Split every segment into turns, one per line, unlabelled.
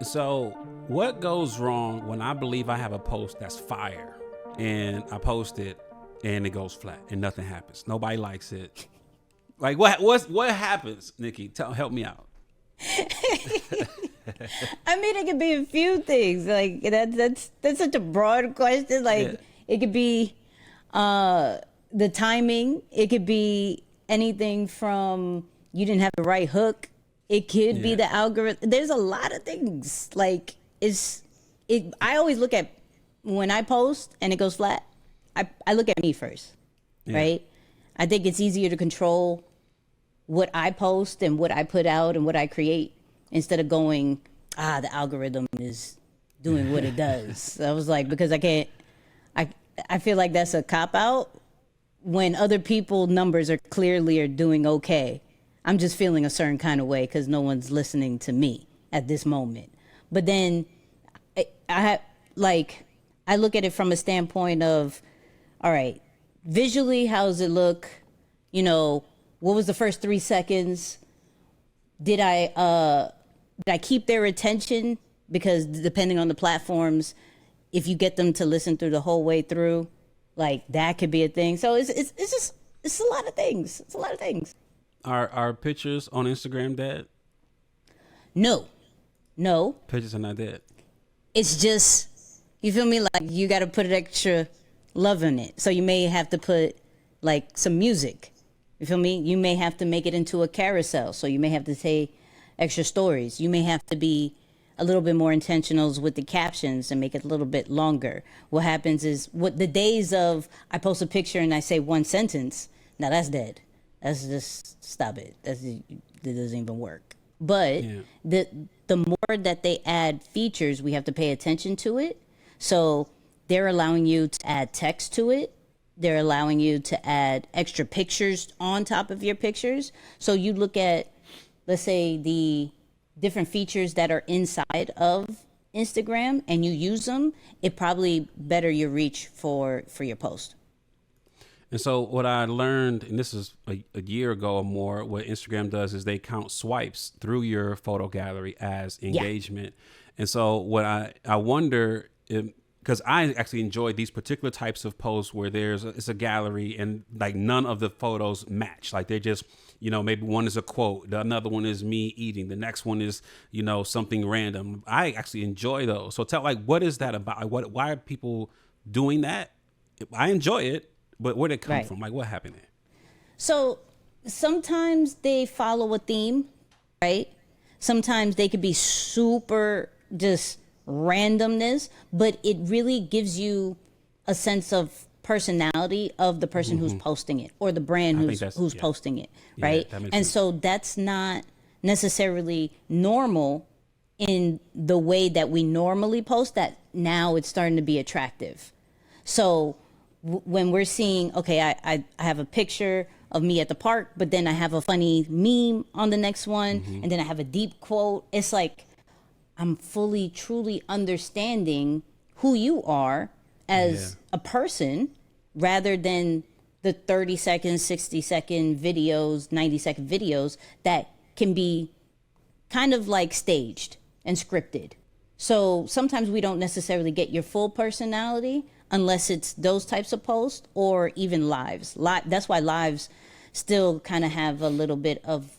So, what goes wrong when I believe I have a post that's fire and I post it and it goes flat and nothing happens? Nobody likes it. Like what happens, Nikki? Help me out.
I mean, it could be a few things. Like that's such a broad question.
Yeah.
Like it could be the timing. It could be anything from you didn't have the right hook. It could be
Yeah.
the algorithm. There's a lot of things. Like it. I always look at when I post and it goes flat. I look at me first,
Yeah.
right? I think it's easier to control what I post and what I put out and what I create instead of going, the algorithm is doing what it does. I was like, because I feel like that's a cop out when other people numbers are clearly are doing okay. I'm just feeling a certain kind of way because no one's listening to me at this moment. But then I have like, I look at it from a standpoint of, all right, visually, how does it look? You know, what was the first 3 seconds? Did I keep their attention? Because depending on the platforms, if you get them to listen through the whole way through, like that could be a thing. So it's a lot of things. It's a lot of things.
Are pictures on Instagram dead?
No, no,
Pictures are not dead.
it's just you feel me. Like you got to put an extra love in it. So you may have to put like some music. You feel me? You may have to make it into a carousel. So you may have to say extra stories. You may have to be a little bit more intentional with the captions and make it a little bit longer. What happens is what the days of I post a picture and I say one sentence. Now that's dead. That's just stop it. That doesn't even work. But
Yeah.
the more that they add features, we have to pay attention to it. So they're allowing you to add text to it. They're allowing you to add extra pictures on top of your pictures. So you look at, let's say, the different features that are inside of Instagram and you use them, it probably better your reach for your post.
And so what I learned, and this is a year ago or more, what Instagram does is they count swipes through your photo gallery as engagement. And so what I wonder, because I actually enjoy these particular types of posts where it's a gallery and like none of the photos match. Like they're just, maybe one is a quote, the another one is me eating, the next one is, something random. I actually enjoy those. So what is that about? Why are people doing that? I enjoy it. But where did it come
Right.
from? Like, what happened there?
So sometimes they follow a theme, right? Sometimes they could be super just randomness, but it really gives you a sense of personality of the person who's posting it or the brand
I think
who's
yeah.
posting it,
Yeah,
right?
that makes
And
sense.
so that's not necessarily normal in the way that we normally post that now it's starting to be attractive. So when we're seeing, okay, I have a picture of me at the park, but then I have a funny meme on the next one, and then I have a deep quote. It's like I'm fully, truly understanding who you are as a person rather than the 30-second, 60-second videos, 90-second videos that can be kind of like staged and scripted. So sometimes we don't necessarily get your full personality unless it's those types of posts or even lives. That's why lives still kind of have a little bit of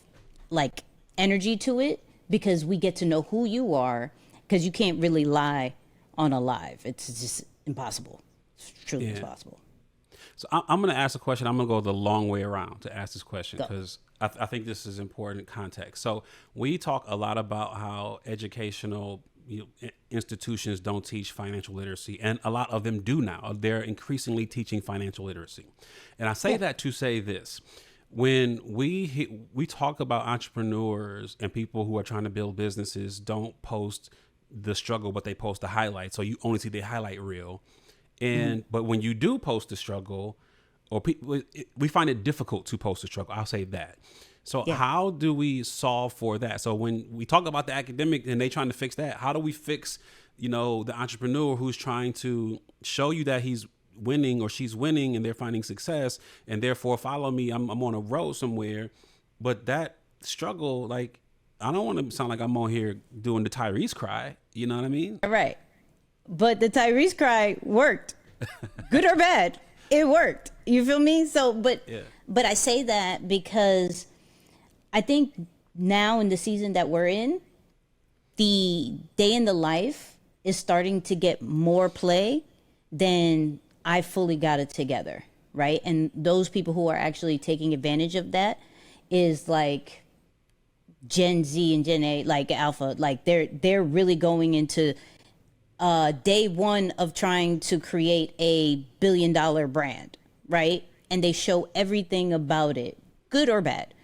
like energy to it because we get to know who you are because you can't really lie on a live. It's just impossible. It's truly impossible.
So I'm going to ask a question. I'm going to go the long way around to ask this question
Go.
because I think this is important context. So we talk a lot about how educational institutions don't teach financial literacy, and a lot of them do now. They're increasingly teaching financial literacy. And I say that to say this. When we talk about entrepreneurs and people who are trying to build businesses don't post the struggle, but they post the highlights. So you only see the highlight reel. And but when you do post the struggle, or we find it difficult to post the struggle. I'll say that. So how do we solve for that? So when we talk about the academic and they trying to fix that, how do we fix, the entrepreneur who's trying to show you that he's winning or she's winning and they're finding success and therefore follow me, I'm on a road somewhere. But that struggle, like I don't want to sound like I'm on here doing the Tyrese cry. You know what I mean?
Right. But the Tyrese cry worked. Good or bad, it worked. You feel me? So, but I say that because I think now in the season that we're in, the day in the life is starting to get more play than I fully got it together, right? And those people who are actually taking advantage of that is like Gen Z and Gen A, like Alpha, like they're really going into day one of trying to create a $1 billion brand, right? And they show everything about it, good or bad.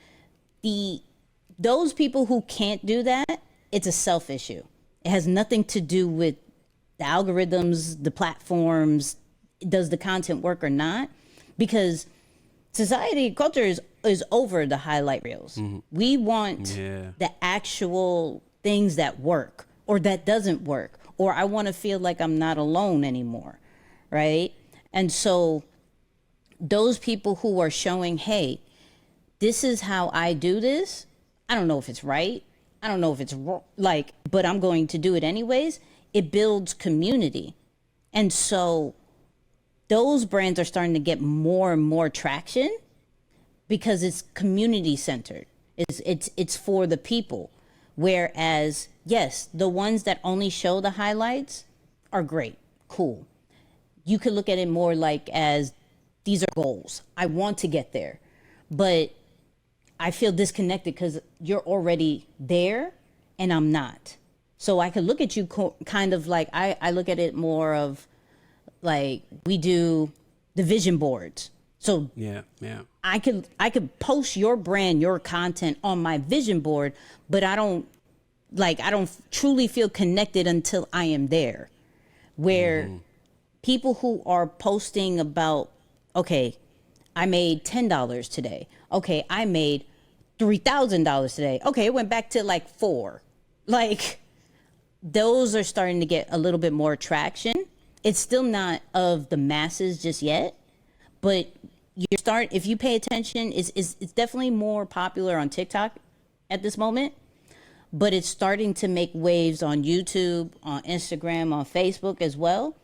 Those people who can't do that, it's a self issue. It has nothing to do with the algorithms, the platforms, does the content work or not? Because society, culture is over the highlight reels. Mm-hmm. We want the actual things that work or that doesn't work, or I want to feel like I'm not alone anymore, right? And so those people who are showing, hey, this is how I do this. I don't know if it's right. I don't know if it's like, but I'm going to do it anyways. It builds community. And so those brands are starting to get more and more traction because it's community centered. It's for the people. Whereas, yes, the ones that only show the highlights are great, cool. You could look at it more like as these are goals. I want to get there, but I feel disconnected because you're already there and I'm not. So I could look at you kind of like, I look at it more of like we do the vision boards. So I could post your brand, your content on my vision board, but I don't truly feel connected until I am there. Where people who are posting about, okay, I made $10 today. Okay, I made $3,000 today. Okay, it went back to like $4,000. Like those are starting to get a little bit more traction. It's still not of the masses just yet, but if you pay attention, it's definitely more popular on TikTok at this moment, but it's starting to make waves on YouTube, on Instagram, on Facebook as well,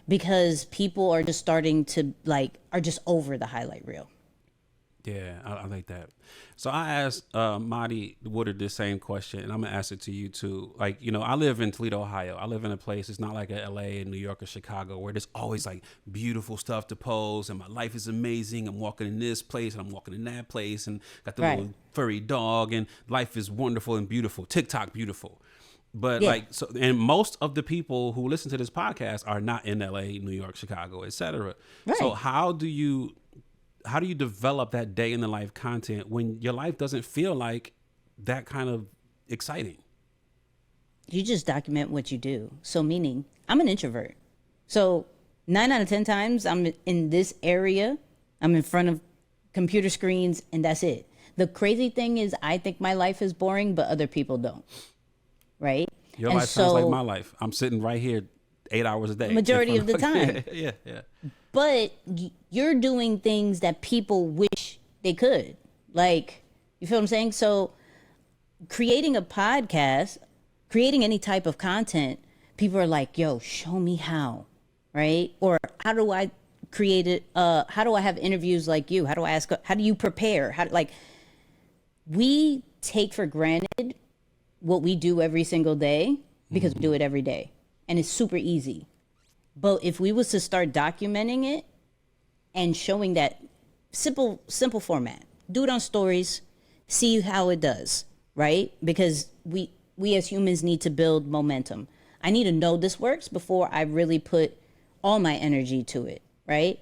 because people are just starting to are just over the highlight reel.
Yeah, I like that. So I asked Madi Woodard this same question, and I'm gonna ask it to you too. Like, you know, I live in Toledo, Ohio. I live in a place, it's not like a LA, New York, or Chicago, where there's always like beautiful stuff to post, and my life is amazing. I'm walking in this place, and I'm walking in that place, and got the little furry dog, and life is wonderful and beautiful. TikTok beautiful. But and most of the people who listen to this podcast are not in LA, New York, Chicago, etc. Right. So how do you develop that day in the life content when your life doesn't feel like that kind of exciting?
You just document what you do. So meaning I'm an introvert. So 9 out of 10 times I'm in this area, I'm in front of computer screens, and that's it. The crazy thing is I think my life is boring, but other people don't. Right?
Your life sounds like my life. I'm sitting right here 8 hours a day.
Majority of the time.
Yeah.
But you're doing things that people wish they could. Like, you feel what I'm saying? So creating a podcast, creating any type of content, people are like, yo, show me how, right? Or how do I create it? How do I have interviews like you? How do I ask, how do you prepare? We take for granted what we do every single day because we do it every day. And it's super easy. But if we was to start documenting it and showing that simple format, do it on stories, see how it does, right? Because we as humans need to build momentum. I need to know this works before I really put all my energy to it, right?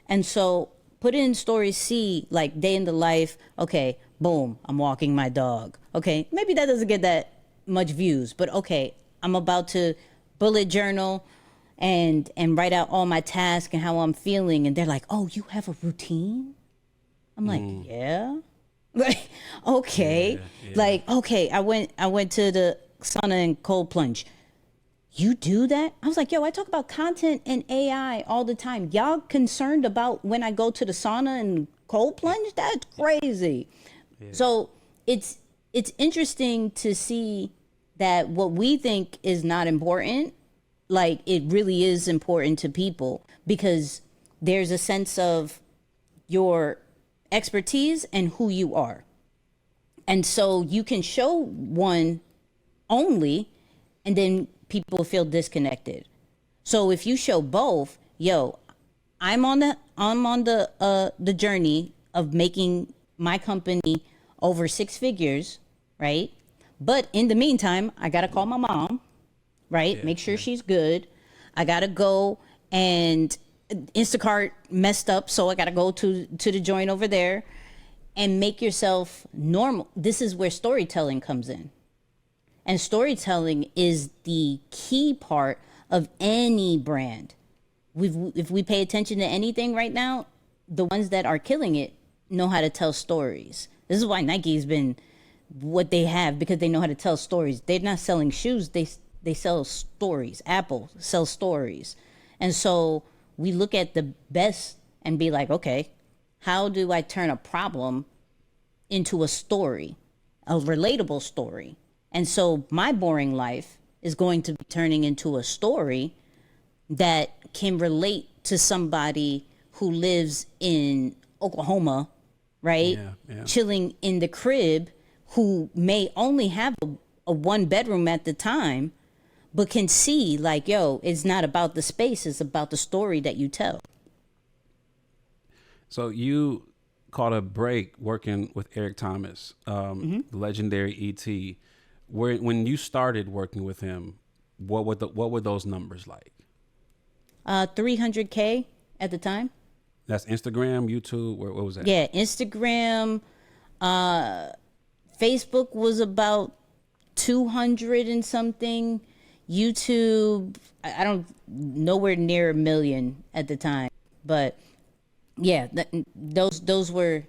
And so put it in stories, see like day in the life. Okay, boom, I'm walking my dog. Okay, maybe that doesn't get that much views, but okay, I'm about to bullet journal and write out all my tasks and how I'm feeling. And they're like, oh, you have a routine? I'm like, yeah. Like, okay. Yeah. Like, okay, I went to the sauna and cold plunge. You do that? I was like, yo, I talk about content and AI all the time. Y'all concerned about when I go to the sauna and cold plunge? That's crazy. Yeah. So it's it's interesting to see that what we think is not important, like it really is important to people, because there's a sense of your expertise and who you are. And so you can show one only, and then people feel disconnected. So if you show both, yo, I'm on the journey of making my company over 6 figures, right? But in the meantime, I gotta call my mom, right? Make sure she's good. I gotta go, and Instacart messed up, so I gotta go to the joint over there, and make yourself normal. This is where storytelling comes in. And storytelling is the key part of any brand. If we pay attention to anything right now, the ones that are killing it know how to tell stories. This is why Nike's been what they have, because they know how to tell stories. They're not selling shoes, they sell stories. Apple sells stories. And so we look at the best and be like, okay, how do I turn a problem into a story, a relatable story? And so my boring life is going to be turning into a story that can relate to somebody who lives in Oklahoma, right? Chilling in the crib, who may only have a 1 bedroom at the time, but can see like, yo, it's not about the space, it's about the story that you tell.
So you caught a break working with Eric Thomas, the legendary ET. When you started working with him, what were those numbers like?
300K at the time.
That's Instagram, YouTube. What was that?
Yeah, Instagram. Facebook was about 200 and something. YouTube, I don't, nowhere near 1 million at the time. But yeah, those were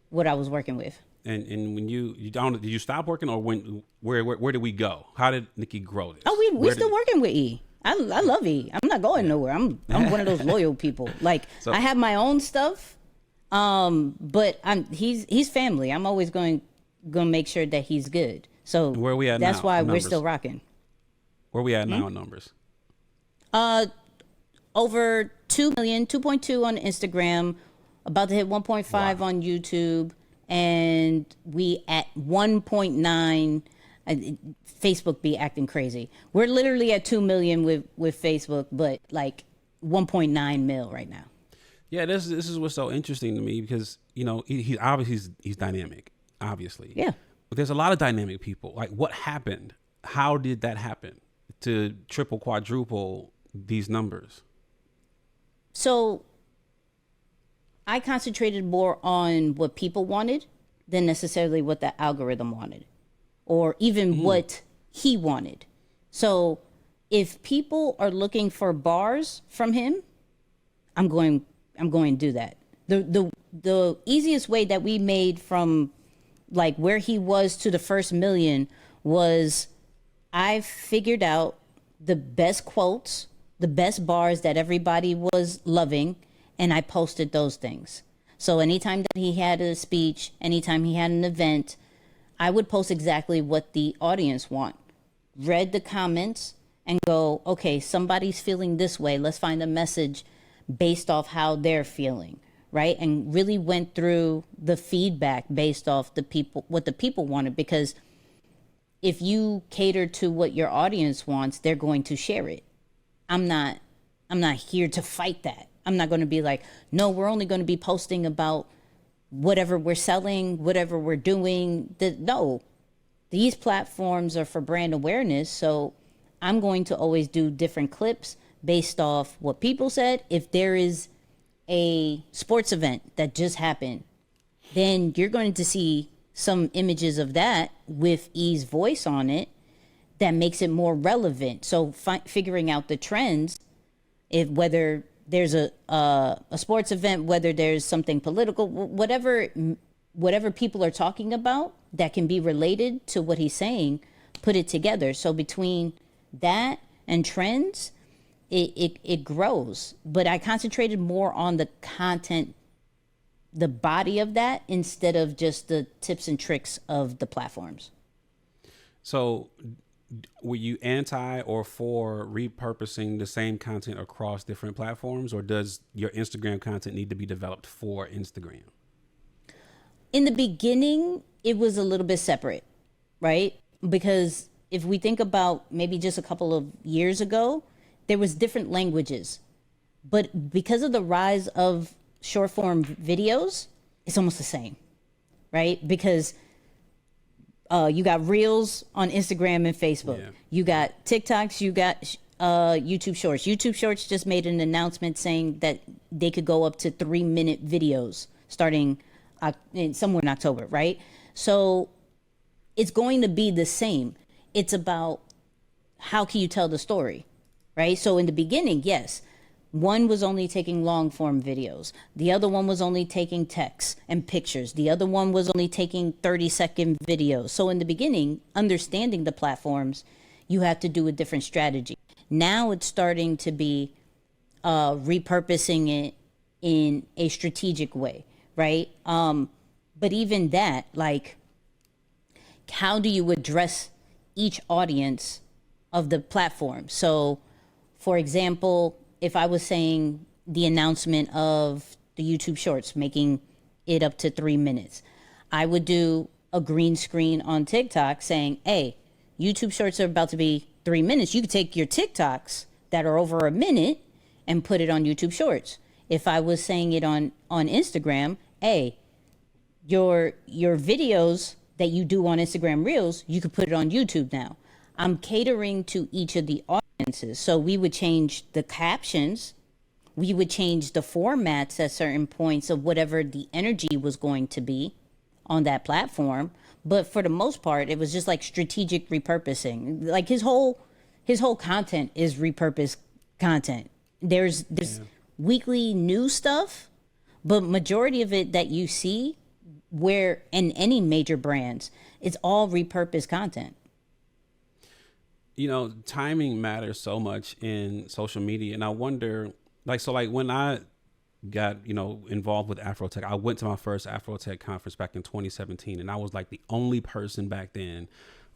what I was working with.
And when did you stop working, or where did we go? How did Nicky grow this?
Oh, we still working with E. I love E. I'm not going nowhere. I'm one of those loyal people. Like, so, I have my own stuff, but he's family. I'm always going to make sure that he's good. So
where are we at
that's
now?
why
Numbers.
we're still rocking.
Where are we at now in numbers?
Over 2 million, 2.2 on Instagram, about to hit 1.5 on YouTube, and we at 1.9. Facebook be acting crazy. We're literally at 2 million with Facebook, but like 1.9 mil right now.
Yeah, this is what's so interesting to me, because he obviously he's dynamic, obviously.
Yeah.
But there's a lot of dynamic people. Like, what happened? How did that happen to triple, quadruple these numbers?
So I concentrated more on what people wanted than necessarily what the algorithm wanted, or even what he wanted. So if people are looking for bars from him, I'm going to do that. The easiest way that we made from like where he was to the first million was, I figured out the best quotes, the best bars that everybody was loving, and I posted those things. So anytime that he had a speech, anytime he had an event, I would post exactly what the audience want. Read the comments and go, okay, somebody's feeling this way. Let's find a message based off how they're feeling, right? And really went through the feedback based off what the people wanted, because if you cater to what your audience wants, they're going to share it. I'm not here to fight that. I'm not going to be like, no, we're only going to be posting about whatever we're selling, whatever we're doing. No, these platforms are for brand awareness. So I'm going to always do different clips based off what people said. If there is a sports event that just happened, then you're going to see some images of that with E's voice on it that makes it more relevant. So figuring out the trends, whether there's a sports event, whether there's something political, whatever people are talking about that can be related to what he's saying, put it together. So between that and trends, it grows. But I concentrated more on the content the body of that instead of just the tips and tricks of the platforms.
So were you anti or for repurposing the same content across different platforms, or does your Instagram content need to be developed for Instagram?
In the beginning, it was a little bit separate, right? Because if we think about maybe just a couple of years ago, there was different languages. But because of the rise of short form videos, it's almost the same, right? Because you got Reels on Instagram and Facebook. Yeah. You got TikToks, you got YouTube Shorts. YouTube Shorts just made an announcement saying that they could go up to 3-minute videos starting somewhere in October, right? So it's going to be the same. It's about how can you tell the story, right? So in the beginning, yes, one was only taking long form videos. The other one was only taking text and pictures. The other one was only taking 30-second videos. So in the beginning, understanding the platforms, you have to do a different strategy. Now it's starting to be repurposing it in a strategic way, right? But even that, like, how do you address each audience of the platform? So, for example, if I was saying the announcement of the YouTube Shorts, making it up to 3 minutes, I would do a green screen on TikTok saying, hey, YouTube Shorts are about to be 3 minutes. You could take your TikToks that are over a minute and put it on YouTube Shorts. If I was saying it on Instagram, hey, your videos that you do on Instagram Reels, you could put it on YouTube now. I'm catering to each of the audiences. So we would change the captions. We would change the formats at certain points of whatever the energy was going to be on that platform. But for the most part, it was just like strategic repurposing. Like his whole content is repurposed content. There's weekly new stuff, but majority of it that you see where in any major brands, it's all repurposed content.
You know, timing matters so much in social media. And I wonder, like when I got, involved with Afrotech, I went to my first Afrotech conference back in 2017. And I was like the only person back then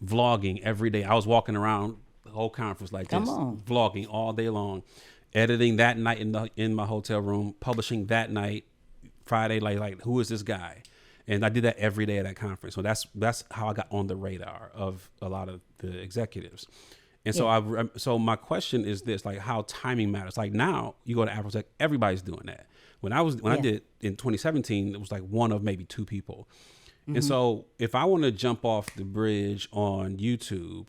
vlogging every day. I was walking around the whole conference like this, vlogging all day long, editing that night in my hotel room, publishing that night, Friday, like who is this guy? And I did that every day at that conference. So that's how I got on the radar of a lot of the executives. And so so my question is this, like how timing matters. Like now you go to Afrotech, everybody's doing that. When I did in 2017, it was like one of maybe two people. Mm-hmm. And so if I want to jump off the bridge on YouTube,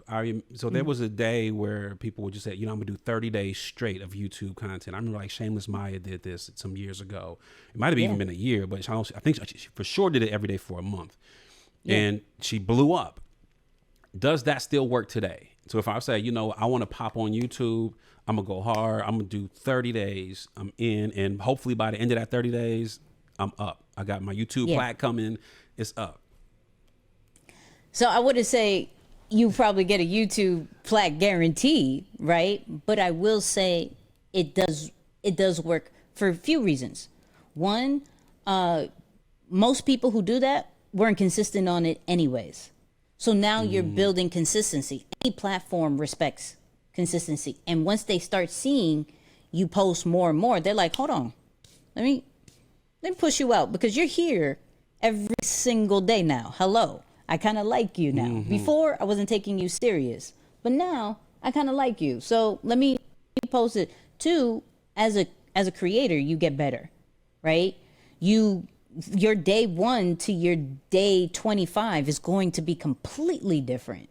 there was a day where people would just say, I'm going to do 30 days straight of YouTube content. I remember like Shameless Maya did this some years ago. It might have even been a year, but I think she for sure did it every day for a month. Yeah. And she blew up. Does that still work today? So if I say, I want to pop on YouTube, I'm going to go hard. I'm going to do 30 days. I'm in. And hopefully by the end of that 30 days, I'm up. I got my YouTube Plaque coming. It's up.
So I wouldn't say you probably get a YouTube Plaque guarantee, right? But I will say it does work for a few reasons. One, most people who do that weren't consistent on it anyways. So now you're building consistency. Any platform respects consistency. And once they start seeing you post more and more, they're like, hold on, let me push you out because you're here every single day now. Hello. I kind of like you now. Mm-hmm. Before I wasn't taking you serious, but now I kind of like you. So let me post it. Two, as a creator, you get better, right? Your day 1 to your day 25 is going to be completely different.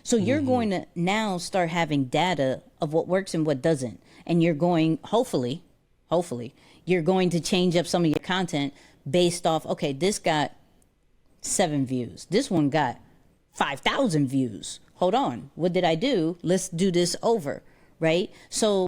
So you're going to now start having data of what works and what doesn't. And you're going, hopefully, you're going to change up some of your content based off, okay, this got 7 views. This one got 5,000 views. Hold on. What did I do? Let's do this over, right? So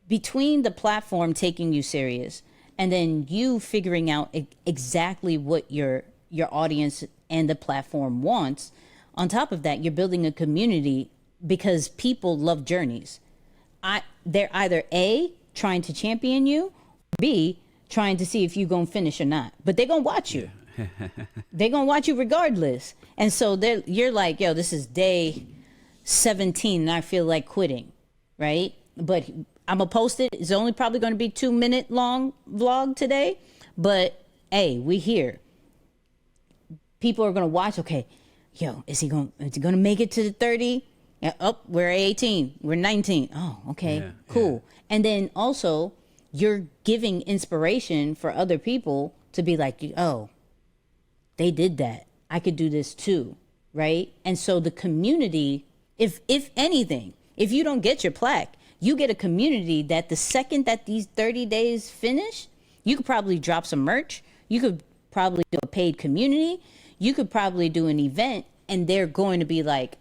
between the platform taking you serious and then you figuring out exactly what your audience and the platform wants, on top of that, you're building a community because people love journeys. They're either A, trying to champion you, B, trying to see if you gonna finish or not. But they're gonna watch you.
Yeah.
They're gonna watch you regardless. And so you're like, yo, this is day 17 and I feel like quitting, right? But I'm gonna post it. It's only probably gonna be 2-minute long vlog today. But hey, we here. People are gonna watch, okay, yo, is he gonna make it to the 30? Yeah, oh, we're 18, we're 19. Oh, okay,
Yeah,
cool. And then also you're giving inspiration for other people to be like, oh, they did that. I could do this too, right? And so the community, if anything, if you don't get your plaque, you get a community that the second that these 30 days finish, you could probably drop some merch. You could probably do a paid community. You could probably do an event, and they're going to be like,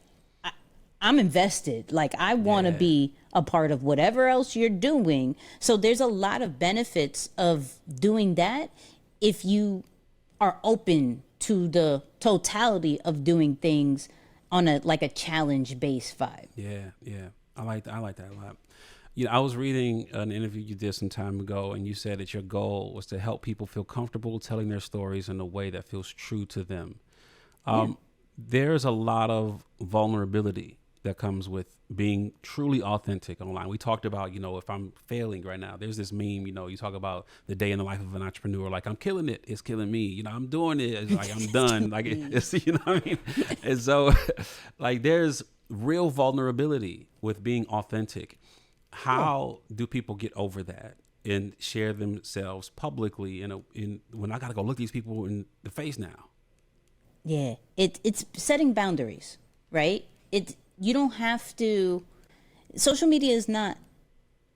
I'm invested. Like, I want to be a part of whatever else you're doing. So there's a lot of benefits of doing that if you are open to the totality of doing things on a challenge based vibe.
Yeah. I like that a lot. You know, I was reading an interview you did some time ago, and you said that your goal was to help people feel comfortable telling their stories in a way that feels true to them. There's a lot of vulnerability that comes with being truly authentic online. We talked about, you know, if I'm failing right now, there's this meme, you know, you talk about the day in the life of an entrepreneur, like, I'm killing it, it's killing me. You know, I'm doing it, it's like I'm done. Like, it's, you know what I mean? And so, like, there's real vulnerability with being authentic. How do people get over that and share themselves publicly in when I got to go look these people in the face now?
Yeah, it's setting boundaries, right? You don't have to. Social media is not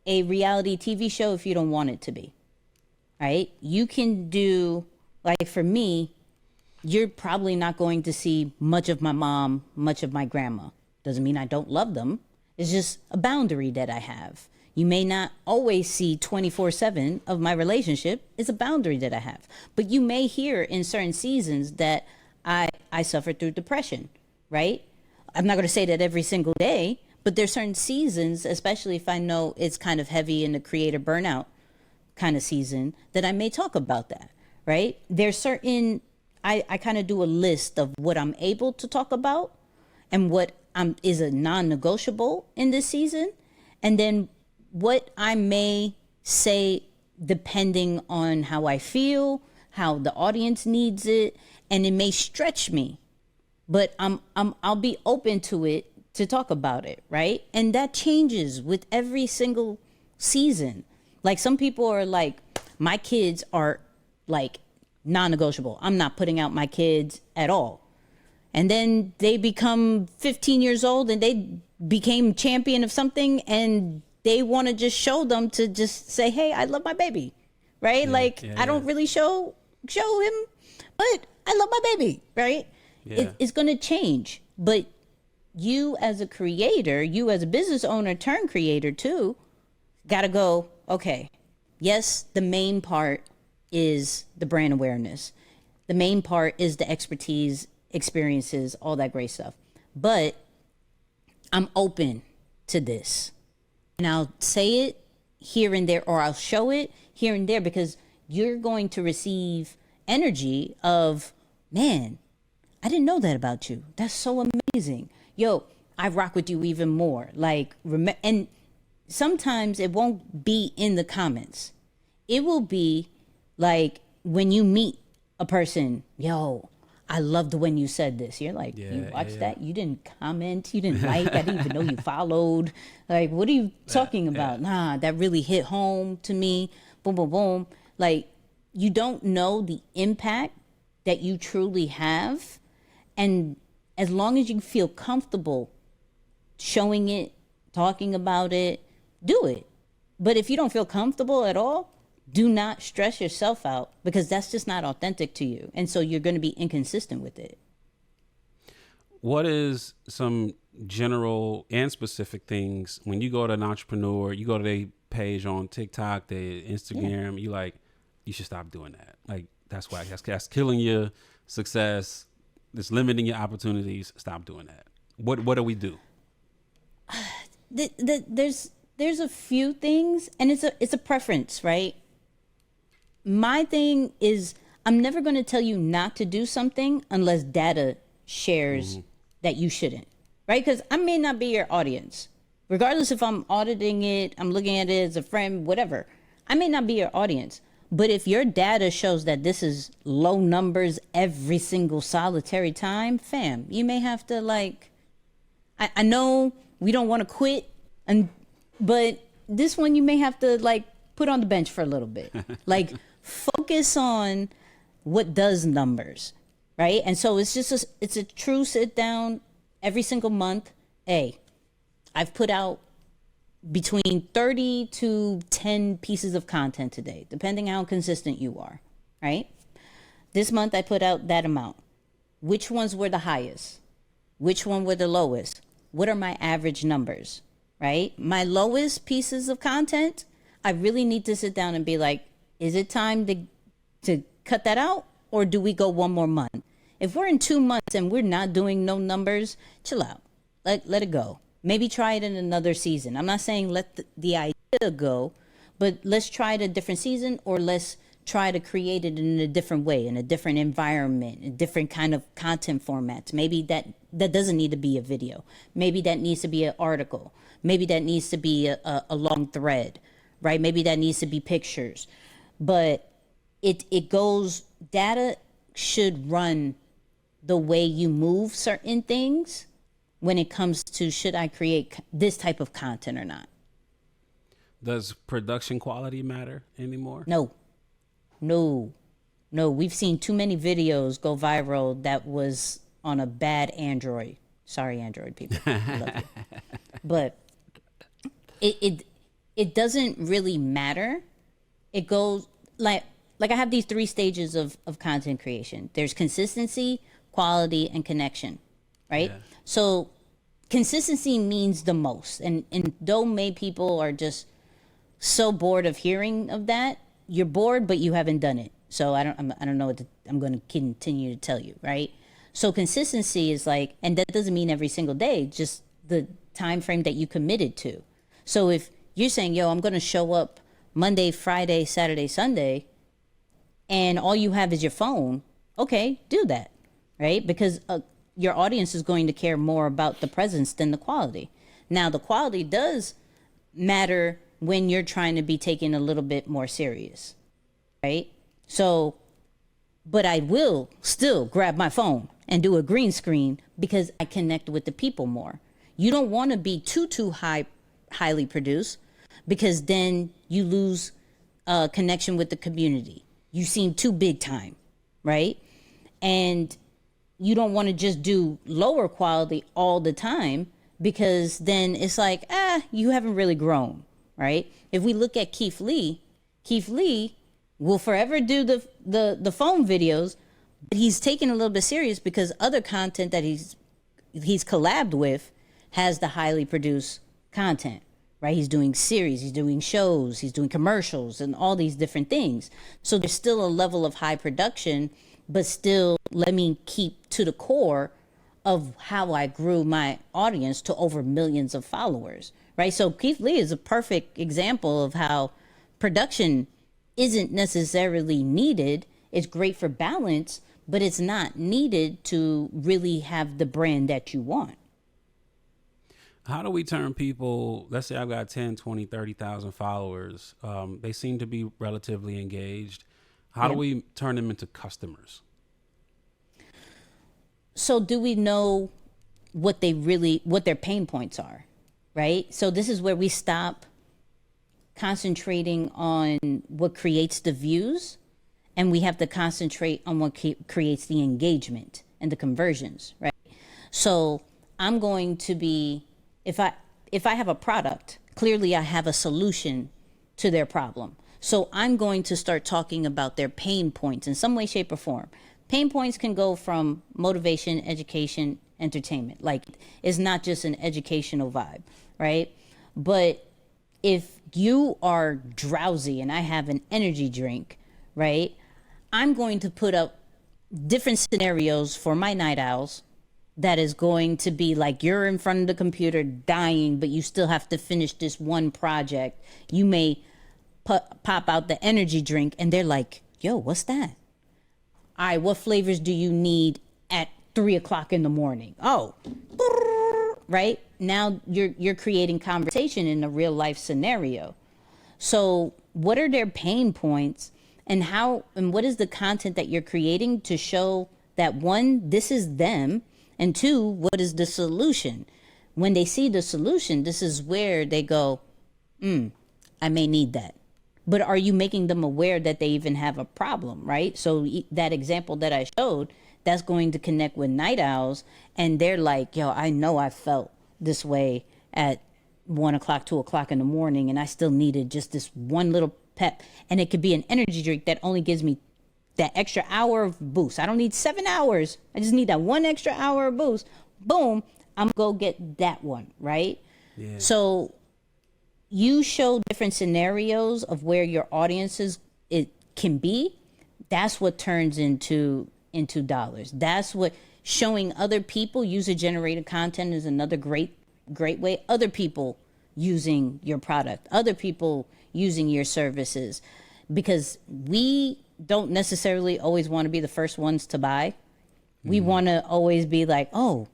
a reality TV show if you don't want it to be, right? You can do, like, for me, you're probably not going to see much of my mom, much of my grandma. Doesn't mean I don't love them. It's just a boundary that I have. You may not always see 24/7 of my relationship. It's a boundary that I have. But you may hear in certain seasons that I suffered through depression, right? I'm not going to say that every single day, but there's certain seasons, especially if I know it's kind of heavy in the creator burnout kind of season, that I may talk about that, right? There's certain, I kind of do a list of what I'm able to talk about and what is a non-negotiable in this season, and then what I may say depending on how I feel, how the audience needs it, and it may stretch me, but I'll be open to it to talk about it, right? And that changes with every single season. Like, some people are like, my kids are like non-negotiable. I'm not putting out my kids at all. And then they become 15 years old and they became champion of something, and they want to just show them to just say, hey, I love my baby, right? I don't really show him, but I love my baby, right? It's going to change. But you as a creator, you as a business owner turn creator too, got to go, okay, yes, the main part is the brand awareness. The main part is the expertise, experiences, all that great stuff. But I'm open to this. And I'll say it here and there, or I'll show it here and there, because you're going to receive energy of, man, I didn't know that about you. That's so amazing. Yo, I rock with you even more. Like, and sometimes it won't be in the comments. It will be like when you meet a person, yo, I loved when you said this. You're like, you watched that? You didn't comment? You didn't like? I didn't even know you followed. Like, what are you talking about? Nah, that really hit home to me. Boom, boom, boom. Like, you don't know the impact that you truly have. And as long as you feel comfortable showing it, talking about it, do it. But if you don't feel comfortable at all, do not stress yourself out, because that's just not authentic to you. And so you're going to be inconsistent with it.
What is some general and specific things when you go to an entrepreneur, you go to their page on TikTok, their Instagram, you like, you should stop doing that. Like, that's why that's killing your success. It's limiting your opportunities. Stop doing that. What do we do?
There's a few things, and it's a preference, right? my thing is I'm never going to tell you not to do something unless data shares that you shouldn't, right? Because I may not be your audience. Regardless if I'm auditing it, I'm looking at it as a friend, whatever. I may not be your audience. But if your data shows that this is low numbers every single solitary time, fam, you may have to like, I know we don't want to quit, but this one you may have to like put on the bench for a little bit. Like focus on what does numbers, right? And so it's just it's a true sit down every single month. Hey, I've put out between 30 to 10 pieces of content today, depending how consistent you are, right? This month I put out that amount. Which ones were the highest? Which one were the lowest? What are my average numbers, right? My lowest pieces of content, I really need to sit down and be like, is it time to cut that out? Or do we go one more month? If we're in 2 months and we're not doing no numbers, chill out. Let it go. Maybe try it in another season. I'm not saying let the idea go, but let's try it a different season, or let's try to create it in a different way, in a different environment, a different kind of content formats. Maybe that doesn't need to be a video. Maybe that needs to be an article. Maybe that needs to be a long thread, right? Maybe that needs to be pictures. But it goes, data should run the way you move certain things when it comes to should I create this type of content or not.
Does production quality matter anymore?
No. We've seen too many videos go viral that was on a bad Android. Sorry, Android people. I love you. But it doesn't really matter. It goes like I have these 3 stages of content creation. There's consistency, quality, and connection, right? Yeah. So consistency means the most. And though many people are just so bored of hearing of that, you're bored, but you haven't done it. So I don't know what I'm going to continue to tell you, right? So consistency is like, and that doesn't mean every single day, just the time frame that you committed to. So if you're saying, yo, I'm going to show up Monday, Friday, Saturday, Sunday, and all you have is your phone, okay, do that, right? Because your audience is going to care more about the presence than the quality. Now, the quality does matter when you're trying to be taken a little bit more serious, right? So, but I will still grab my phone and do a green screen because I connect with the people more. You don't want to be too highly produced, because then you lose connection with the community. You seem too big time, right? And you don't want to just do lower quality all the time, because then it's like, you haven't really grown, right? If we look at Keith Lee will forever do the phone videos, but he's taken a little bit serious because other content that he's collabed with has the highly produced content, right? He's doing series, he's doing shows, he's doing commercials and all these different things. So there's still a level of high production, but still let me keep to the core of how I grew my audience to over millions of followers, right? So Keith Lee is a perfect example of how production isn't necessarily needed. It's great for balance, but it's not needed to really have the brand that you want.
How do we turn people, let's say I've got 10, 20, 30,000 followers. They seem to be relatively engaged. How do we turn them into customers?
So do we know what their pain points are, right? So this is where we stop concentrating on what creates the views, and we have to concentrate on what creates the engagement and the conversions, right? So I'm going to be, if I have a product, clearly I have a solution to their problem. So I'm going to start talking about their pain points in some way, shape, or form. Pain points can go from motivation, education, entertainment. Like, it's not just an educational vibe, right? But if you are drowsy and I have an energy drink, right, I'm going to put up different scenarios for my night owls that is going to be like, you're in front of the computer dying, but you still have to finish this one project. You may pop out the energy drink and they're like, yo, what's that? All right, what flavors do you need at 3:00 in the morning? Oh, right? Now you're creating conversation in a real life scenario. So what are their pain points, and what is the content that you're creating to show that, one, this is them, and two, what is the solution? When they see the solution, this is where they go, I may need that. But are you making them aware that they even have a problem, right? So that example that I showed, that's going to connect with night owls, and they're like, yo, I know I felt this way at 1:00, 2:00 in the morning, and I still needed just this one little pep. And it could be an energy drink that only gives me that extra hour of boost. I don't need 7 hours. I just need that one extra hour of boost. Boom, I'm gonna go get that one, right?
Yeah.
So you show different scenarios of where your audiences it can be. That's what turns into dollars. That's what showing other people user generated content is another great way. Other people using your product, other people using your services, because we don't necessarily always want to be the first ones to buy. We want to always be like, oh,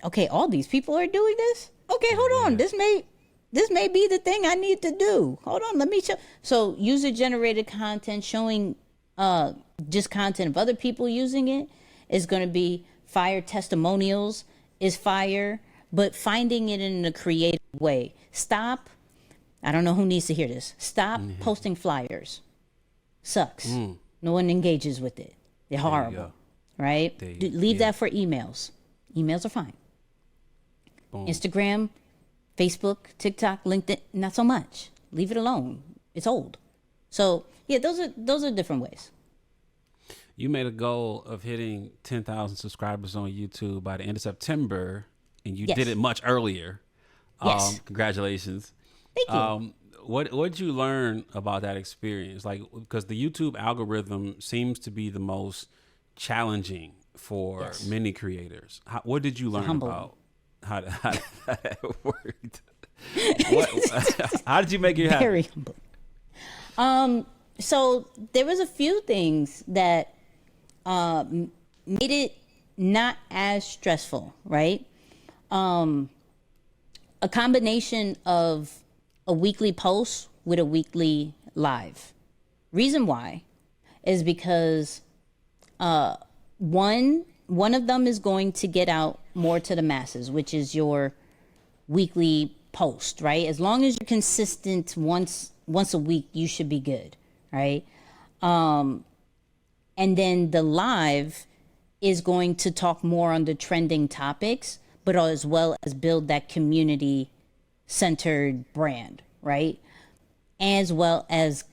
okay, all these people are doing this. Okay, hold on. This may be the thing I need to do. Hold on, let me show. So user generated content, showing just content of other people using it is going to be fire. Testimonials is fire, but finding it in a creative way. Stop. I don't know who needs to hear this. Stop posting flyers. Sucks. No one engages with it. They're horrible, right? Leave that for emails. Emails are fine.
Boom.
Instagram, Facebook, TikTok, LinkedIn, not so much. Leave it alone. It's old. So yeah, those are different ways.
You made a goal of hitting 10,000 subscribers on YouTube by the end of September, and you did it much earlier.
Yes.
Congratulations.
Thank you.
What did you learn about that experience? Like, because the YouTube algorithm seems to be the most challenging for many creators. What did you learn about how that worked? How did you make it happen?
Very humble. So there was a few things that made it not as stressful, right? A combination of a weekly post with a weekly live. Reason why is because one of them is going to get out more to the masses, which is your weekly post, right? As long as you're consistent once a week, you should be good, right? And then the live is going to talk more on the trending topics, but as well as build that community centered brand, right? As well as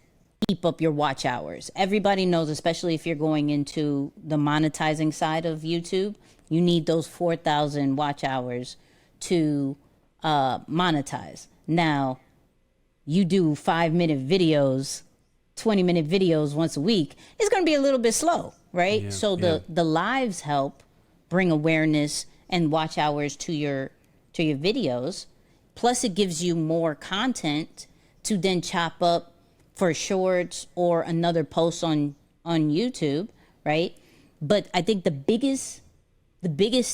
keep up your watch hours. Everybody knows, especially if you're going into the monetizing side of YouTube, you need those 4,000 watch hours to monetize. Now, you do 5-minute videos, 20-minute videos once a week, it's going to be a little bit slow, right?
Yeah,
so the lives help bring awareness and watch hours to your videos. Plus, it gives you more content to then chop up for shorts or another post on YouTube, right? But I think the biggest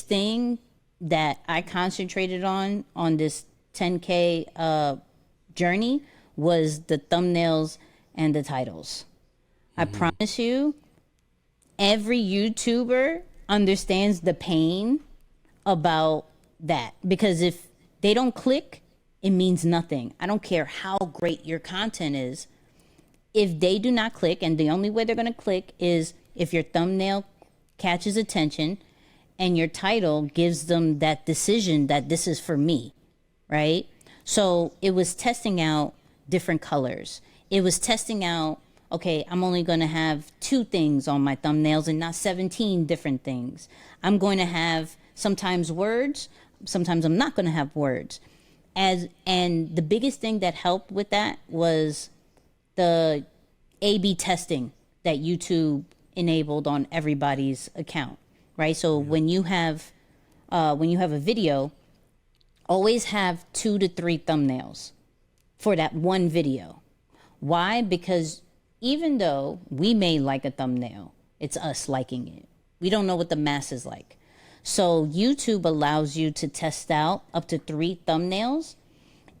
thing that I concentrated on this 10K journey was the thumbnails and the titles. I promise you, every YouTuber understands the pain about that, because if they don't click, it means nothing. I don't care how great your content is. If they do not click, and the only way they're going to click is if your thumbnail catches attention and your title gives them that decision that this is for me, right? So it was testing out different colors. It was testing out, okay, I'm only going to have 2 things on my thumbnails and not 17 different things. I'm going to have sometimes words, sometimes I'm not going to have words. And the biggest thing that helped with that was the A/B testing that YouTube enabled on everybody's account, right? So when you have a video, always have 2 to 3 thumbnails for that one video. Why? Because even though we may like a thumbnail, it's us liking it. We don't know what the masses like. So YouTube allows you to test out up to 3 thumbnails,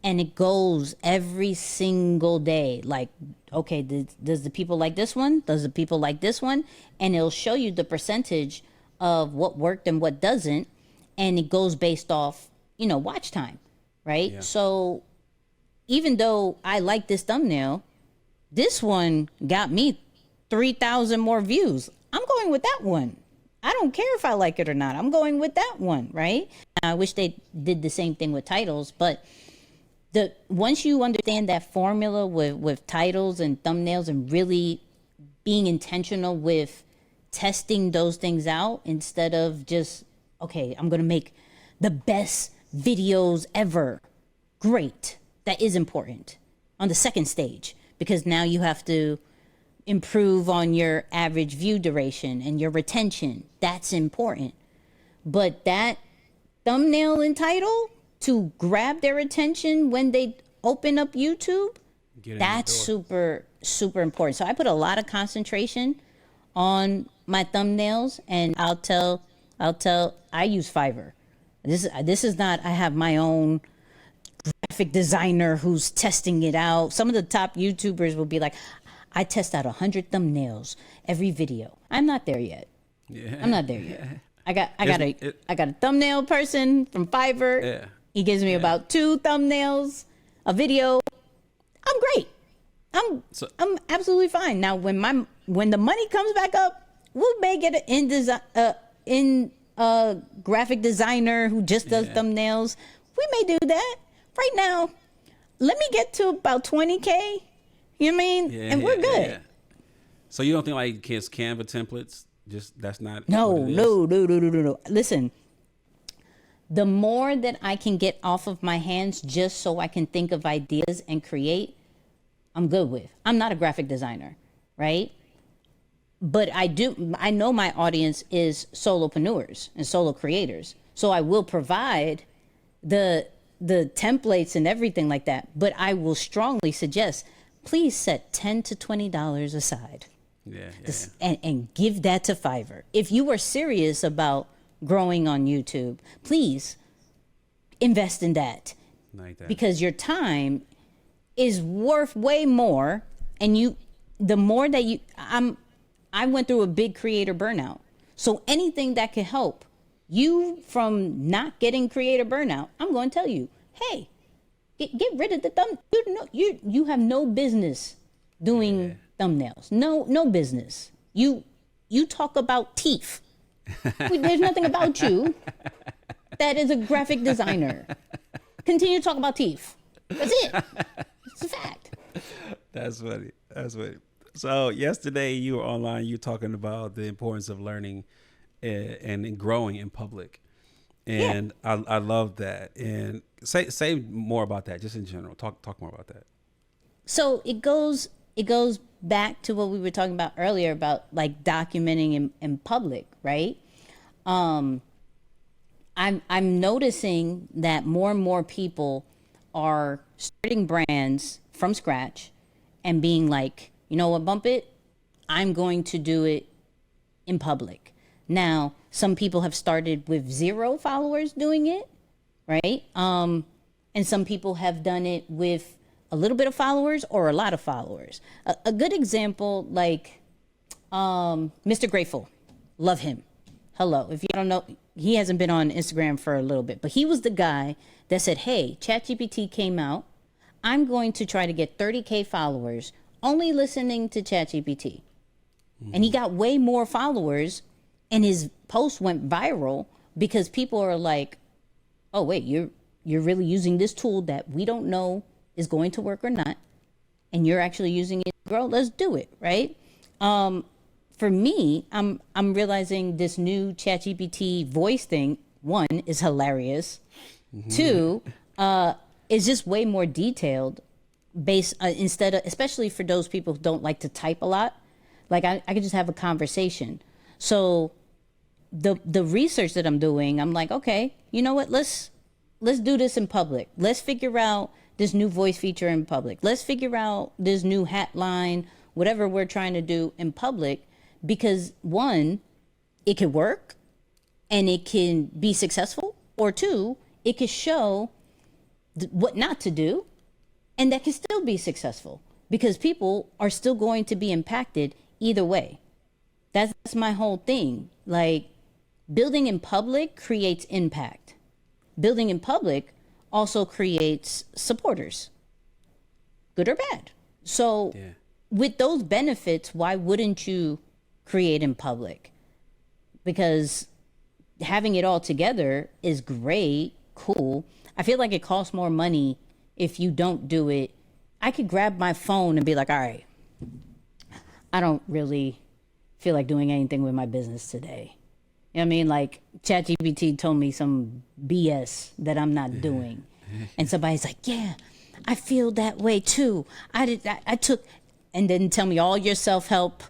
and it goes every single day. Like, okay, does the people like this one? Does the people like this one? And it'll show you the percentage of what worked and what doesn't. And it goes based off, watch time, right? Yeah. So even though I like this thumbnail, this one got me 3,000 more views. I'm going with that one. I don't care if I like it or not. I'm going with that one, right? I wish they did the same thing with titles, but once you understand that formula with titles and thumbnails and really being intentional with testing those things out instead of just, okay, I'm going to make the best videos ever. Great. That is important on the second stage, because now you have to improve on your average view duration and your retention. That's important. But that thumbnail and title to grab their attention when they open up YouTube, that's super, super important. So I put a lot of concentration on my thumbnails, and I use Fiverr. This is not, I have my own graphic designer who's testing it out. Some of the top YouTubers will be like, I test out 100 thumbnails every video. I'm not there yet. Yeah. I'm not there yet. I got a thumbnail person from Fiverr. Yeah. He gives me about 2 thumbnails a video. I'm great. I'm absolutely fine. Now when the money comes back up, we may get an graphic designer who just does thumbnails. We may do that. Right now, let me get to about 20K. You know what I mean? Yeah, and we're good. Yeah.
So you don't think like Canva templates? Just that's not.
No. Listen, the more that I can get off of my hands just so I can think of ideas and create, I'm good with. I'm not a graphic designer, right? But I know my audience is solopreneurs and solo creators. So I will provide the templates and everything like that. But I will strongly suggest, please set $10 to $20 aside. And give that to Fiverr. If you are serious about growing on YouTube, please invest in that. Like that. Because your time is worth way more, and I went through a big creator burnout. So anything that could help you from not getting creator burnout, I'm going to tell you, hey, get rid of the thumb. You have no business doing thumbnails. No business. You talk about teeth. There's nothing about you that is a graphic designer. Continue to talk about teeth. That's it. It's a fact.
That's funny. So yesterday you were online. You were talking about the importance of learning and growing in public, and I love that. And say more about that, just in general. Talk more about that.
So it goes back to what we were talking about earlier about like documenting in public, right? I'm noticing that more and more people are starting brands from scratch and being like, you know what, bump it, I'm going to do it in public. Now, some people have started with 0 followers doing it, right? And some people have done it with a little bit of followers or a lot of followers. A good example, like Mr. Grateful. Love him. Hello. If you don't know, he hasn't been on Instagram for a little bit, but he was the guy that said, hey, ChatGPT came out. I'm going to try to get 30K followers only listening to ChatGPT. And he got way more followers, and his post went viral because people are like, oh, wait, you're really using this tool that we don't know is going to work or not, and you're actually using it to grow. Let's do it, right? For me, I'm realizing this new ChatGPT voice thing, 1, is hilarious. 2, is just way more detailed based instead of, especially for those people who don't like to type a lot. Like I could just have a conversation. So the research that I'm doing, I'm like, okay, you know what? Let's let's do this in public. Let's figure out this new voice feature in public. Let's figure out this new hat line, whatever we're trying to do in public, because one, it could work and it can be successful, or two, it could show what not to do, and that can still be successful because people are still going to be impacted either way. That's my whole thing. Like, building in public creates impact. Building in public also creates supporters, good or bad. So with those benefits, why wouldn't you create in public? Because having it all together is great, cool. I feel like it costs more money if you don't do it. I could grab my phone and be like, all right, I don't really feel like doing anything with my business today. You know what I mean? Like, ChatGPT told me some BS that I'm not doing. And somebody's like, yeah, I feel that way too. I took, and then tell me all your self-help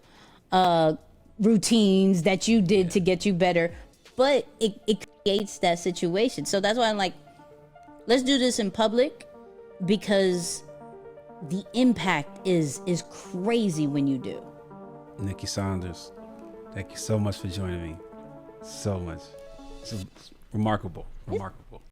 routines that you did to get you better. But it creates that situation. So that's why I'm like, let's do this in public, because the impact is crazy when you do.
Nicky Saunders, thank you so much for joining me. So much. It's remarkable.